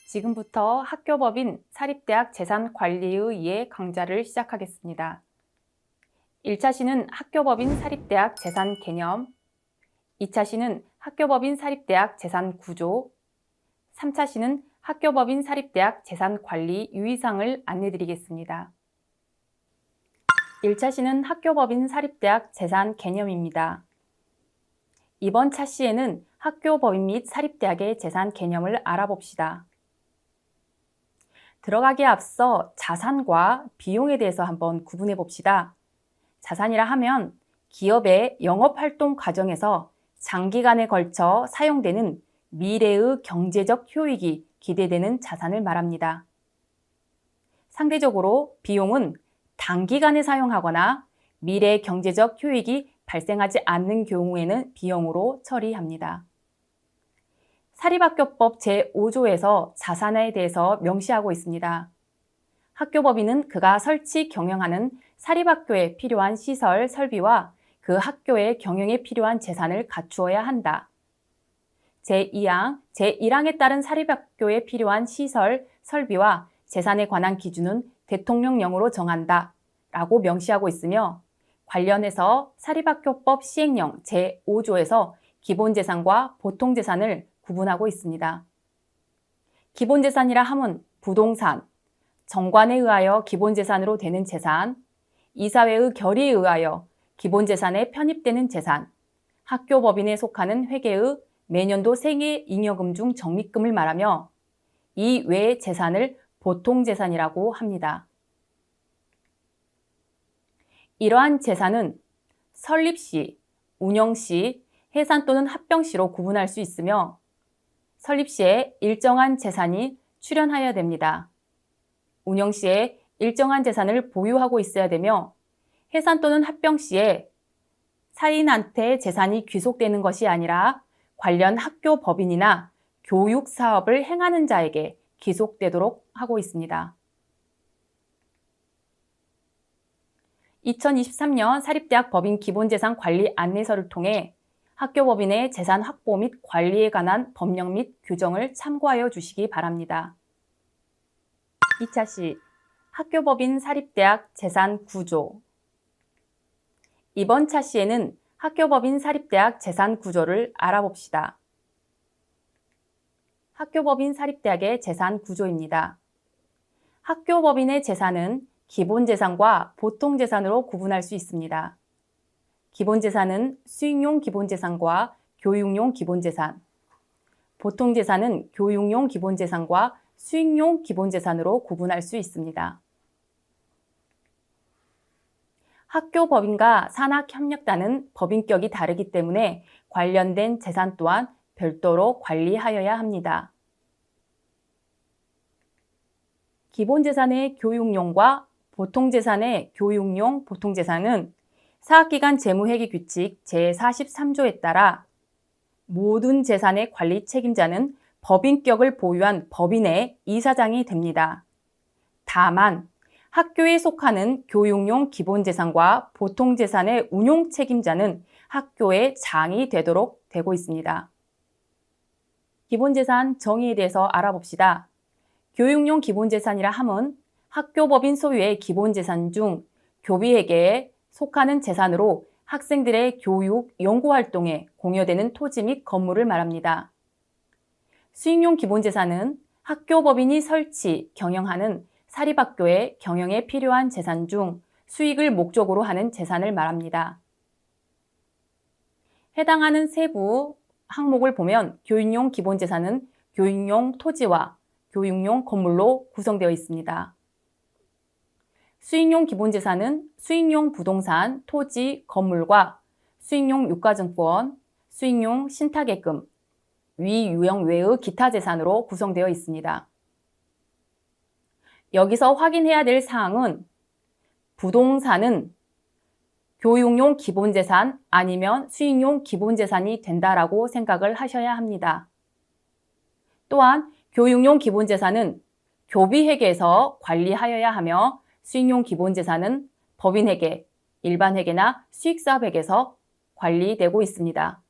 지금부터 학교법인 사립대학 재산관리의 이해 강좌를 시작하겠습니다. 1차 시는 학교법인 사립대학 재산 개념, 2차 시는 학교법인 사립대학 재산 구조, 3차 시는 학교법인 사립대학 재산관리 유의사항을 안내드리겠습니다. 1차 시는 학교법인 사립대학 재산 개념입니다. 이번 차 시에는 학교법인 및 사립대학의 재산 개념을 알아봅시다. 들어가기에 앞서 자산과 비용에 대해서 한번 구분해 봅시다. 자산이라 하면 기업의 영업활동 과정에서 장기간에 걸쳐 사용되는 미래의 경제적 효익이 기대되는 자산을 말합니다. 상대적으로 비용은 단기간에 사용하거나 미래 경제적 효익이 발생하지 않는 경우에는 비용으로 처리합니다. 사립학교법 제5조에서 자산에 대해서 명시하고 있습니다. 학교법인은 그가 설치, 경영하는 사립학교에 필요한 시설, 설비와 그 학교의 경영에 필요한 재산을 갖추어야 한다. 제2항, 제1항에 따른 사립학교에 필요한 시설, 설비와 재산에 관한 기준은 대통령령으로 정한다 라고 명시하고 있으며 관련해서 사립학교법 시행령 제5조에서 기본재산과 보통재산을 구분하고 있습니다. 기본재산이라 함은 부동산, 정관에 의하여 기본재산으로 되는 재산, 이사회의 결의에 의하여 기본재산에 편입되는 재산, 학교법인에 속하는 회계의 매년도 생애잉여금 중 적립금을 말하며 이 외의 재산을 보통재산이라고 합니다. 이러한 재산은 설립시, 운영시, 해산 또는 합병시로 구분할 수 있으며 설립시에 일정한 재산이 출현하여야 됩니다. 운영시에 일정한 재산을 보유하고 있어야 되며 해산 또는 합병시에 사인한테 재산이 귀속되는 것이 아니라 관련 학교 법인이나 교육 사업을 행하는 자에게 귀속되도록 하고 있습니다. 2023년 사립대학 법인 기본재산 관리 안내서를 통해 학교법인의 재산 확보 및 관리에 관한 법령 및 규정을 참고하여 주시기 바랍니다. 2차 시 학교법인 사립대학 재산 구조. 이번 차 시에는 학교법인 사립대학 재산 구조를 알아봅시다. 학교법인 사립대학의 재산 구조입니다. 학교법인의 재산은 기본재산과 보통재산으로 구분할 수 있습니다. 기본재산은 수익용 기본재산과 교육용 기본재산, 보통재산은 교육용 기본재산과 수익용 기본재산으로 구분할 수 있습니다. 학교법인과 산학협력단은 법인격이 다르기 때문에 관련된 재산 또한 별도로 관리하여야 합니다. 기본재산의 교육용과 보통재산의 교육용 보통재산은 사학기관 재무회계규칙 제43조에 따라 모든 재산의 관리 책임자는 법인격을 보유한 법인의 이사장이 됩니다. 다만 학교에 속하는 교육용 기본재산과 보통재산의 운용 책임자는 학교의 장이 되도록 되고 있습니다. 기본재산 정의에 대해서 알아봅시다. 교육용 기본재산이라 함은 학교법인 소유의 기본재산 중 교비회계에 속하는 재산으로 학생들의 교육, 연구활동에 공여되는 토지 및 건물을 말합니다. 수익용 기본재산은 학교법인이 설치, 경영하는 사립학교의 경영에 필요한 재산 중 수익을 목적으로 하는 재산을 말합니다. 해당하는 세부 항목을 보면 교육용 기본재산은 교육용 토지와 교육용 건물로 구성되어 있습니다. 수익용 기본재산은 수익용 부동산, 토지, 건물과 수익용 유가증권, 수익용 신탁예금, 위 유형 외의 기타 재산으로 구성되어 있습니다. 여기서 확인해야 될 사항은 부동산은 교육용 기본재산 아니면 수익용 기본재산이 된다라고 생각을 하셔야 합니다. 또한 교육용 기본재산은 교비회계에서 관리하여야 하며 수익용 기본재산은 법인회계, 일반회계나 수익사업회계에서 관리되고 있습니다.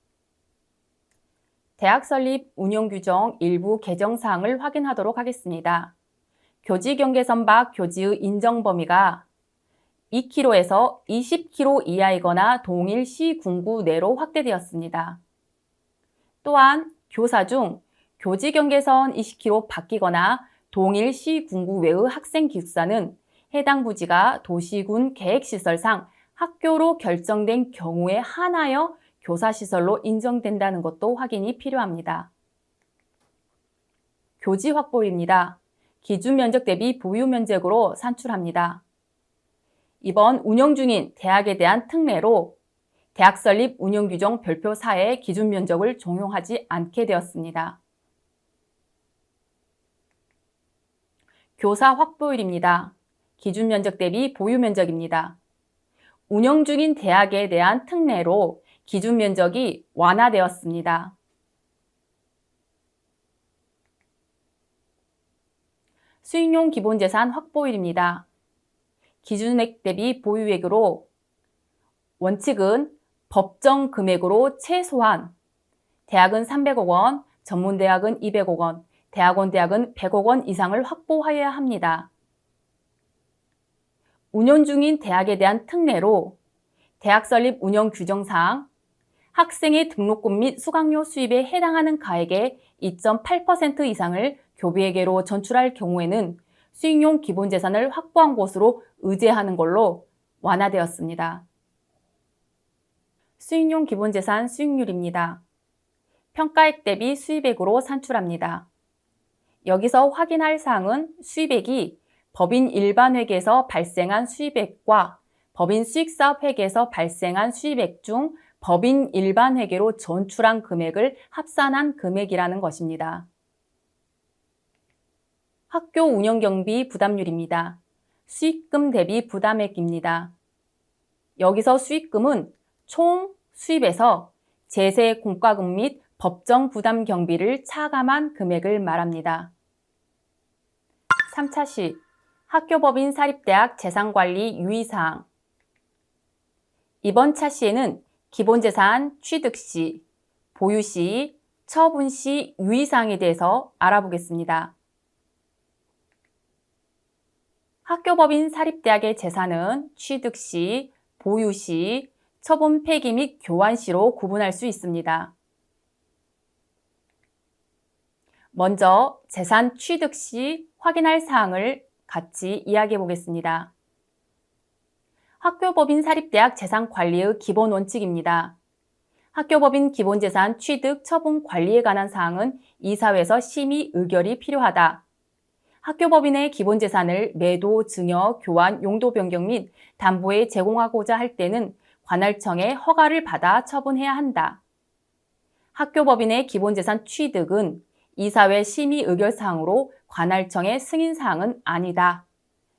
대학 설립 운영 규정 일부 개정 사항을 확인하도록 하겠습니다. 교지 경계선 밖 교지의 인정 범위가 2km에서 20km 이하이거나 동일 시군구 내로 확대되었습니다. 또한 교사 중 교지 경계선 20km 바뀌거나 동일 시군구 외의 학생 기숙사는 해당 부지가 도시군 계획시설상 학교로 결정된 경우에 한하여 교사시설로 인정된다는 것도 확인이 필요합니다. 교지 확보입니다. 기준 면적 대비 보유 면적으로 산출합니다. 이번 운영 중인 대학에 대한 특례로 대학 설립 운영 규정 별표 4의 기준 면적을 종용하지 않게 되었습니다. 교사 확보율입니다. 기준 면적 대비 보유 면적입니다. 운영 중인 대학에 대한 특례로 기준 면적이 완화되었습니다. 수익용 기본재산 확보율입니다. 기준액 대비 보유액으로 원칙은 법정 금액으로 최소한 대학은 300억 원, 전문대학은 200억 원, 대학은 100억 원 이상을 확보하여야 합니다. 운영 중인 대학에 대한 특례로 대학 설립 운영 규정상 학생의 등록금 및 수강료 수입에 해당하는 가액의 2.8% 이상을 교비회계로 전출할 경우에는 수익용 기본재산을 확보한 것으로 의제하는 걸로 완화되었습니다. 수익용 기본재산 수익률입니다. 평가액 대비 수입액으로 산출합니다. 여기서 확인할 사항은 수입액이 법인 일반회계에서 발생한 수입액과 법인 수익사업회계에서 발생한 수입액 중 법인 일반회계로 전출한 금액을 합산한 금액이라는 것입니다. 학교 운영경비 부담률입니다. 수익금 대비 부담액입니다. 여기서 수익금은 총 수입에서 제세 공과금 및 법정 부담 경비를 차감한 금액을 말합니다. 3차 시 학교법인 사립대학 재산관리 유의사항. 이번 차 시에는 기본재산 취득 시, 보유 시, 처분 시 유의사항에 대해서 알아보겠습니다. 학교법인 사립대학의 재산은 취득 시, 보유 시, 처분 폐기 및 교환 시로 구분할 수 있습니다. 먼저 재산 취득 시 확인할 사항을 같이 이야기해 보겠습니다. 학교법인 사립대학 재산관리의 기본 원칙입니다. 학교법인 기본재산 취득 처분 관리에 관한 사항은 이사회에서 심의 의결이 필요하다. 학교법인의 기본재산을 매도, 증여, 교환, 용도 변경 및 담보에 제공하고자 할 때는 관할청의 허가를 받아 처분해야 한다. 학교법인의 기본재산 취득은 이사회 심의 의결사항으로 관할청의 승인사항은 아니다.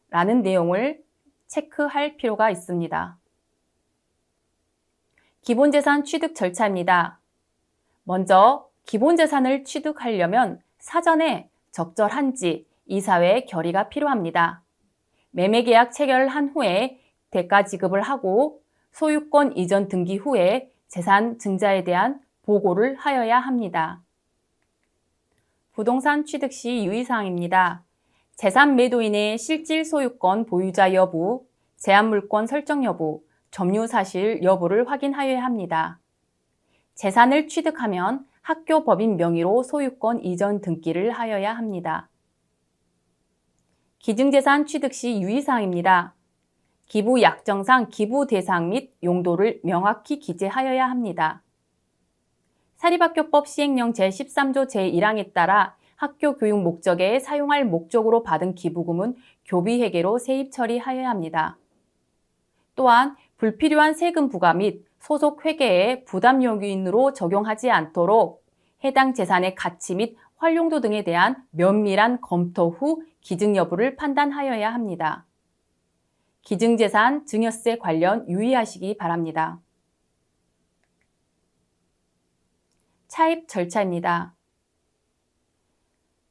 라는 내용을 체크할 필요가 있습니다. 기본재산 취득 절차입니다. 먼저 기본재산을 취득하려면 사전에 적절한지 이사회의 결의가 필요합니다. 매매계약 체결한 후에 대가 지급을 하고 소유권 이전 등기 후에 재산 증자에 대한 보고를 하여야 합니다. 부동산 취득 시 유의사항입니다. 재산 매도인의 실질 소유권 보유자 여부, 제한물권 설정 여부, 점유 사실 여부를 확인하여야 합니다. 재산을 취득하면 학교 법인 명의로 소유권 이전 등기를 하여야 합니다. 기증재산 취득 시 유의사항입니다. 기부 약정상 기부 대상 및 용도를 명확히 기재하여야 합니다. 사립학교법 시행령 제13조 제1항에 따라 학교 교육 목적에 사용할 목적으로 받은 기부금은 교비회계로 세입 처리하여야 합니다. 또한 불필요한 세금 부과 및 소속 회계에 부담 요인으로 적용하지 않도록 해당 재산의 가치 및 활용도 등에 대한 면밀한 검토 후 기증 여부를 판단하여야 합니다. 기증재산 증여세 관련 유의하시기 바랍니다. 차입 절차입니다.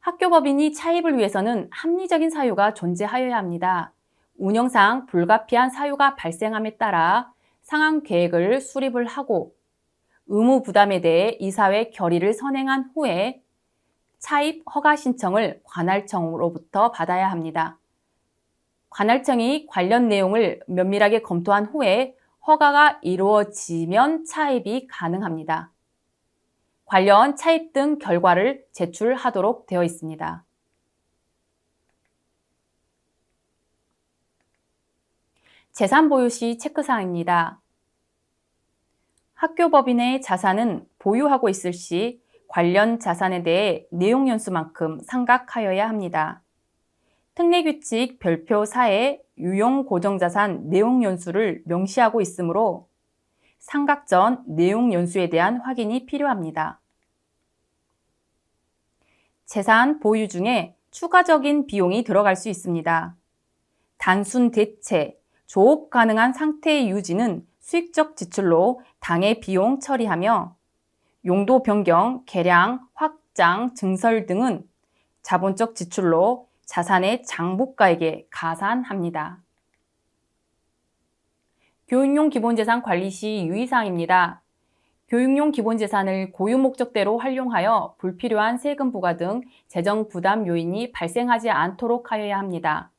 학교법인이 차입을 위해서는 합리적인 사유가 존재하여야 합니다. 운영상 불가피한 사유가 발생함에 따라 상환 계획을 수립을 하고 의무 부담에 대해 이사회 결의를 선행한 후에 차입 허가 신청을 관할청으로부터 받아야 합니다. 관할청이 관련 내용을 면밀하게 검토한 후에 허가가 이루어지면 차입이 가능합니다. 관련 차입 등 결과를 제출하도록 되어 있습니다. 재산 보유 시 체크사항입니다. 학교법인의 자산은 보유하고 있을 시 관련 자산에 대해 내용 연수만큼 상각하여야 합니다. 특례규칙 별표 4에 유용 고정자산 내용 연수를 명시하고 있으므로 상각 전 내용 연수에 대한 확인이 필요합니다. 재산 보유 중에 추가적인 비용이 들어갈 수 있습니다. 단순 대체, 조업 가능한 상태의 유지는 수익적 지출로 당해 비용 처리하며 용도 변경, 개량, 확장, 증설 등은 자본적 지출로 자산의 장부가에게 가산합니다. 교육용 기본재산 관리 시 유의사항입니다. 교육용 기본재산을 고유 목적대로 활용하여 불필요한 세금 부과 등 재정 부담 요인이 발생하지 않도록 하여야 합니다.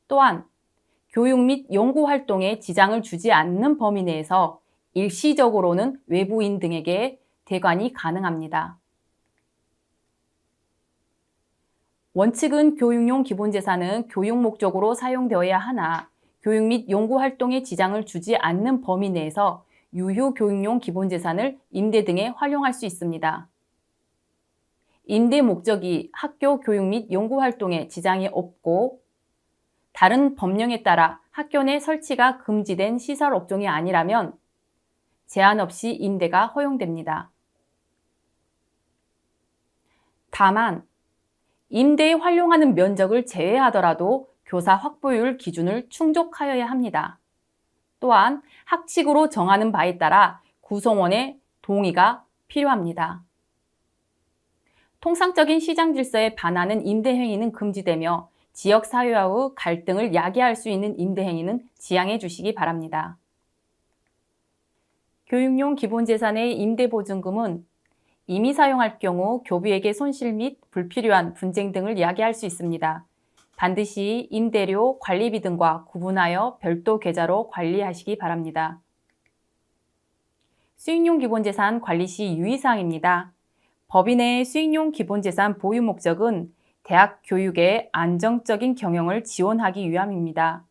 또한 교육 및 연구 활동에 지장을 주지 않는 범위 내에서 일시적으로는 외부인 등에게 대관이 가능합니다. 원칙은 교육용 기본재산은 교육 목적으로 사용되어야 하나 교육 및 연구 활동에 지장을 주지 않는 범위 내에서 유효 교육용 기본재산을 임대 등에 활용할 수 있습니다. 임대 목적이 학교 교육 및 연구 활동에 지장이 없고 다른 법령에 따라 학교 내 설치가 금지된 시설 업종이 아니라면 제한 없이 임대가 허용됩니다. 다만 임대에 활용하는 면적을 제외하더라도 교사 확보율 기준을 충족하여야 합니다. 또한 학칙으로 정하는 바에 따라 구성원의 동의가 필요합니다. 통상적인 시장 질서에 반하는 임대 행위는 금지되며 지역사회와의 갈등을 야기할 수 있는 임대 행위는 지양해 주시기 바랍니다. 교육용 기본재산의 임대보증금은 이미 사용할 경우 교비에게 손실 및 불필요한 분쟁 등을 야기할 수 있습니다. 반드시 임대료, 관리비 등과 구분하여 별도 계좌로 관리하시기 바랍니다. 수익용 기본재산 관리 시 유의사항입니다. 법인의 수익용 기본재산 보유 목적은 대학 교육의 안정적인 경영을 지원하기 위함입니다.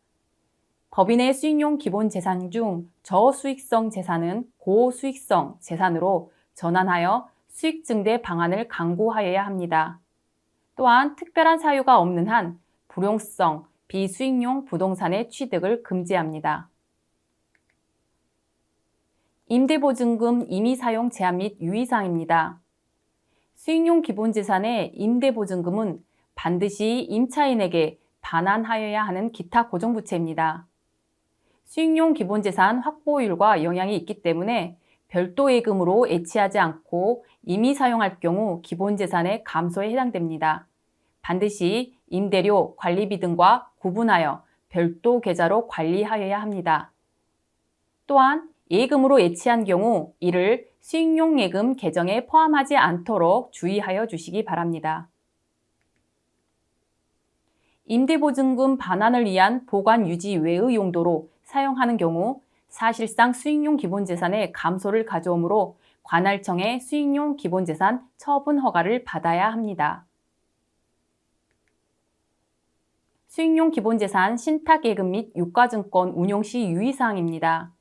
법인의 수익용 기본재산 중 저수익성 재산은 고수익성 재산으로 전환하여 수익 증대 방안을 강구하여야 합니다. 또한 특별한 사유가 없는 한 불용성, 비수익용 부동산의 취득을 금지합니다. 임대보증금 임의사용 제한 및 유의사항입니다. 수익용 기본재산의 임대보증금은 반드시 임차인에게 반환하여야 하는 기타 고정부채입니다. 수익용 기본재산 확보율과 영향이 있기 때문에 별도 예금으로 애치하지 않고 임의 사용할 경우 기본재산의 감소에 해당됩니다. 반드시 임대료, 관리비 등과 구분하여 별도 계좌로 관리하여야 합니다. 또한 예금으로 애치한 경우 이를 수익용 예금 계정에 포함하지 않도록 주의하여 주시기 바랍니다. 임대보증금 반환을 위한 보관 유지 외의 용도로 사용하는 경우 사실상 수익용 기본재산의 감소를 가져오므로 관할청의 수익용 기본재산 처분 허가를 받아야 합니다. 수익용 기본재산 신탁예금 및 유가증권 운용 시 유의사항입니다.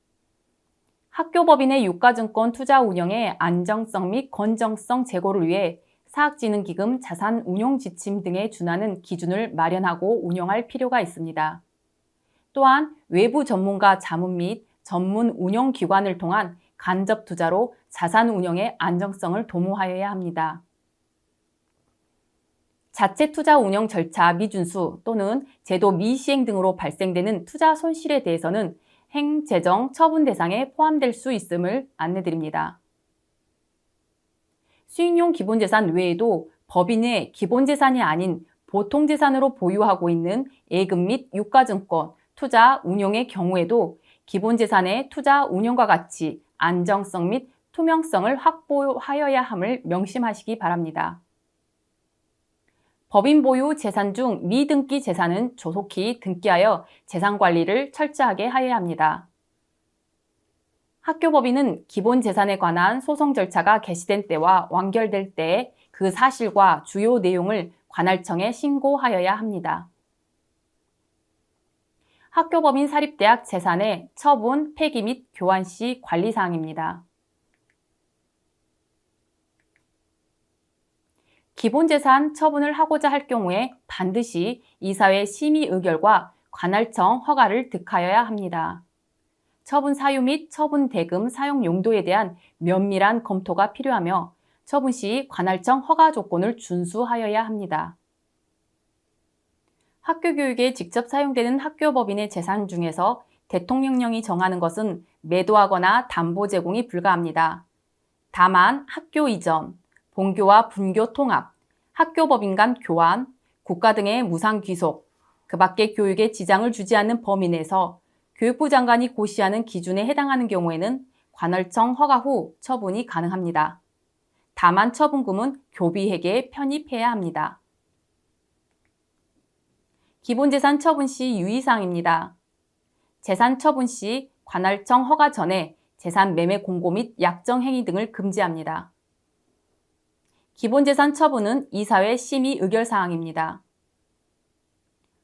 학교법인의 유가증권 투자 운영의 안정성 및 건정성 제고를 위해 사학진흥기금 자산운용지침 등에 준하는 기준을 마련하고 운영할 필요가 있습니다. 또한 외부 전문가 자문 및 전문 운영기관을 통한 간접 투자로 자산 운영의 안정성을 도모하여야 합니다. 자체 투자 운영 절차 미준수 또는 제도 미시행 등으로 발생되는 투자 손실에 대해서는 행재정 처분 대상에 포함될 수 있음을 안내드립니다. 수익용 기본재산 외에도 법인의 기본재산이 아닌 보통재산으로 보유하고 있는 예금 및 유가증권, 투자 운용의 경우에도 기본재산의 투자 운용과 같이 안정성 및 투명성을 확보하여야 함을 명심하시기 바랍니다. 법인 보유 재산 중 미등기 재산은 조속히 등기하여 재산 관리를 철저하게 하여야 합니다. 학교법인은 기본 재산에 관한 소송 절차가 개시된 때와 완결될 때 그 사실과 주요 내용을 관할청에 신고하여야 합니다. 학교법인 사립대학 재산의 처분, 폐기 및 교환 시 관리사항입니다. 기본재산 처분을 하고자 할 경우에 반드시 이사회 심의 의결과 관할청 허가를 득하여야 합니다. 처분 사유 및 처분 대금 사용 용도에 대한 면밀한 검토가 필요하며 처분 시 관할청 허가 조건을 준수하여야 합니다. 학교 교육에 직접 사용되는 학교법인의 재산 중에서 대통령령이 정하는 것은 매도하거나 담보 제공이 불가합니다. 다만 학교 이전, 본교와 분교 통합, 학교법인 간 교환, 국가 등의 무상 귀속, 그 밖에 교육에 지장을 주지 않는 범위 내에서 교육부 장관이 고시하는 기준에 해당하는 경우에는 관할청 허가 후 처분이 가능합니다. 다만 처분금은 교비회계에 편입해야 합니다. 기본재산 처분 시 유의사항입니다. 재산 처분 시 관할청 허가 전에 재산 매매 공고 및 약정 행위 등을 금지합니다. 기본재산 처분은 이사회 심의 의결 사항입니다.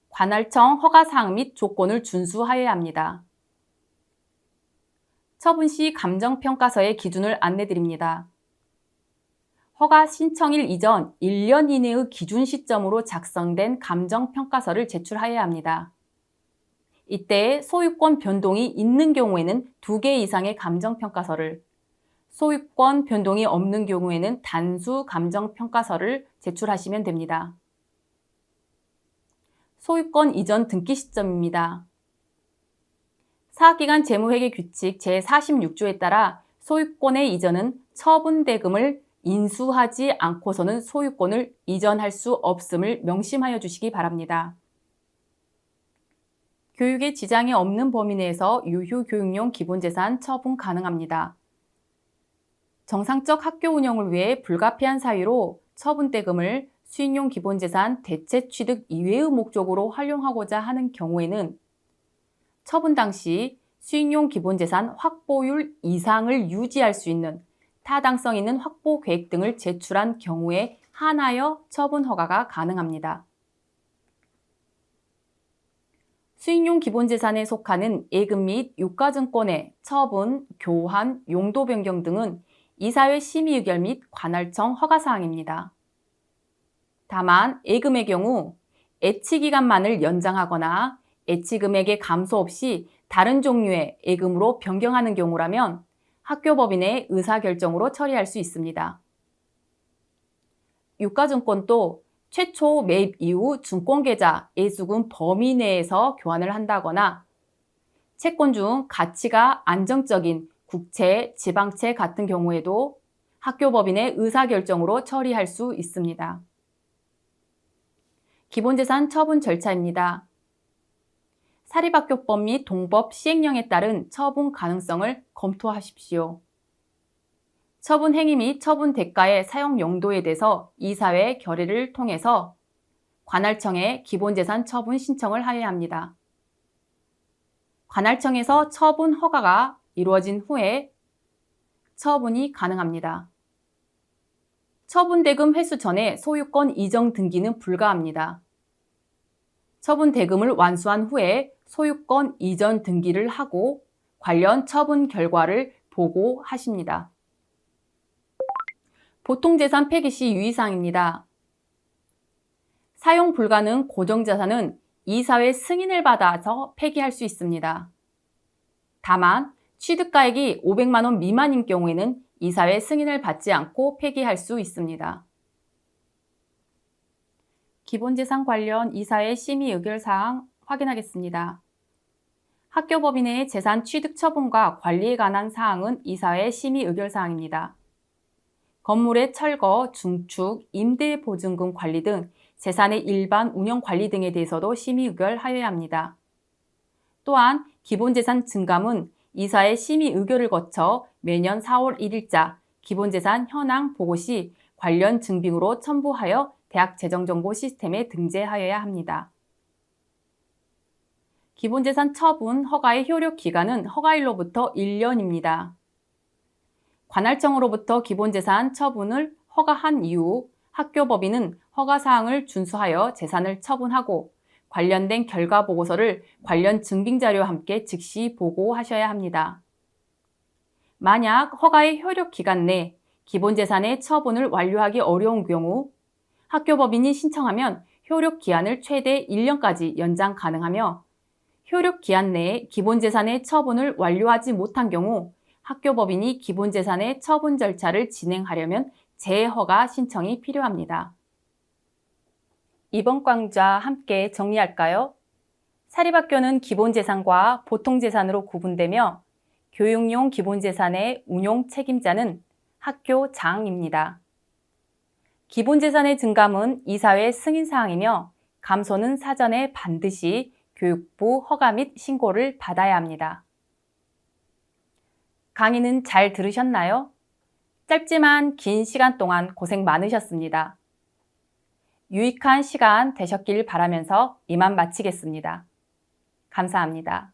관할청 허가 사항 및 조건을 준수하여야 합니다. 처분 시 감정평가서의 기준을 안내드립니다. 허가 신청일 이전 1년 이내의 기준 시점으로 작성된 감정평가서를 제출하여야 합니다. 이때 소유권 변동이 있는 경우에는 2개 이상의 감정평가서를, 소유권 변동이 없는 경우에는 단수 감정평가서를 제출하시면 됩니다. 소유권 이전 등기 시점입니다. 사학기관 재무회계 규칙 제46조에 따라 소유권의 이전은 처분대금을 인수하지 않고서는 소유권을 이전할 수 없음을 명심하여 주시기 바랍니다. 교육에 지장이 없는 범위 내에서 유휴교육용 기본재산 처분 가능합니다. 정상적 학교 운영을 위해 불가피한 사유로 처분대금을 수익용 기본재산 대체 취득 이외의 목적으로 활용하고자 하는 경우에는 처분 당시 수익용 기본재산 확보율 이상을 유지할 수 있는 타당성 있는 확보 계획 등을 제출한 경우에 한하여 처분 허가가 가능합니다. 수익용 기본재산에 속하는 예금 및 유가증권의 처분, 교환, 용도 변경 등은 이사회 심의 의결 및 관할청 허가 사항입니다. 다만 예금의 경우 애치기간만을 연장하거나 애치금액의 감소 없이 다른 종류의 예금으로 변경하는 경우라면 학교법인의 의사결정으로 처리할 수 있습니다. 유가증권도 최초 매입 이후 증권계좌 예수금 범위 내에서 교환을 한다거나 채권 중 가치가 안정적인 국채, 지방채 같은 경우에도 학교법인의 의사결정으로 처리할 수 있습니다. 기본재산 처분 절차입니다. 사립학교법 및 동법 시행령에 따른 처분 가능성을 검토하십시오. 처분 행위 및 처분 대가의 사용 용도에 대해서 이사회 결의를 통해서 관할청에 기본재산 처분 신청을 하여야 합니다. 관할청에서 처분 허가가 이루어진 후에 처분이 가능합니다. 처분대금 회수 전에 소유권 이전 등기는 불가합니다. 처분대금을 완수한 후에 소유권 이전 등기를 하고 관련 처분 결과를 보고하십니다. 보통재산 폐기 시 유의사항입니다. 사용 불가능 고정자산은 이사회 승인을 받아서 폐기할 수 있습니다. 다만 취득가액이 500만 원 미만인 경우에는 이사회 승인을 받지 않고 폐기할 수 있습니다. 기본재산 관련 이사회 심의 의결사항 확인하겠습니다. 학교법인의 재산 취득 처분과 관리에 관한 사항은 이사회 심의 의결사항입니다. 건물의 철거, 중축, 임대보증금 관리 등 재산의 일반 운영 관리 등에 대해서도 심의 의결하여야 합니다. 또한 기본재산 증감은 이사의 심의 의결을 거쳐 매년 4월 1일자 기본재산 현황 보고 시 관련 증빙으로 첨부하여 대학 재정정보 시스템에 등재하여야 합니다. 기본재산 처분 허가의 효력 기간은 허가일로부터 1년입니다. 관할청으로부터 기본재산 처분을 허가한 이후 학교법인은 허가사항을 준수하여 재산을 처분하고 관련된 결과보고서를 관련 증빙자료와 함께 즉시 보고하셔야 합니다. 만약 허가의 효력 기간 내 기본재산의 처분을 완료하기 어려운 경우 학교법인이 신청하면 효력 기한을 최대 1년까지 연장 가능하며 효력 기한 내에 기본재산의 처분을 완료하지 못한 경우 학교법인이 기본재산의 처분 절차를 진행하려면 재허가 신청이 필요합니다. 이번 강좌 함께 정리할까요? 사립학교는 기본재산과 보통재산으로 구분되며 교육용 기본재산의 운용 책임자는 학교장입니다. 기본재산의 증감은 이사회 승인사항이며 감소는 사전에 반드시 교육부 허가 및 신고를 받아야 합니다. 강의는 잘 들으셨나요? 짧지만 긴 시간 동안 고생 많으셨습니다. 유익한 시간 되셨길 바라면서 이만 마치겠습니다. 감사합니다.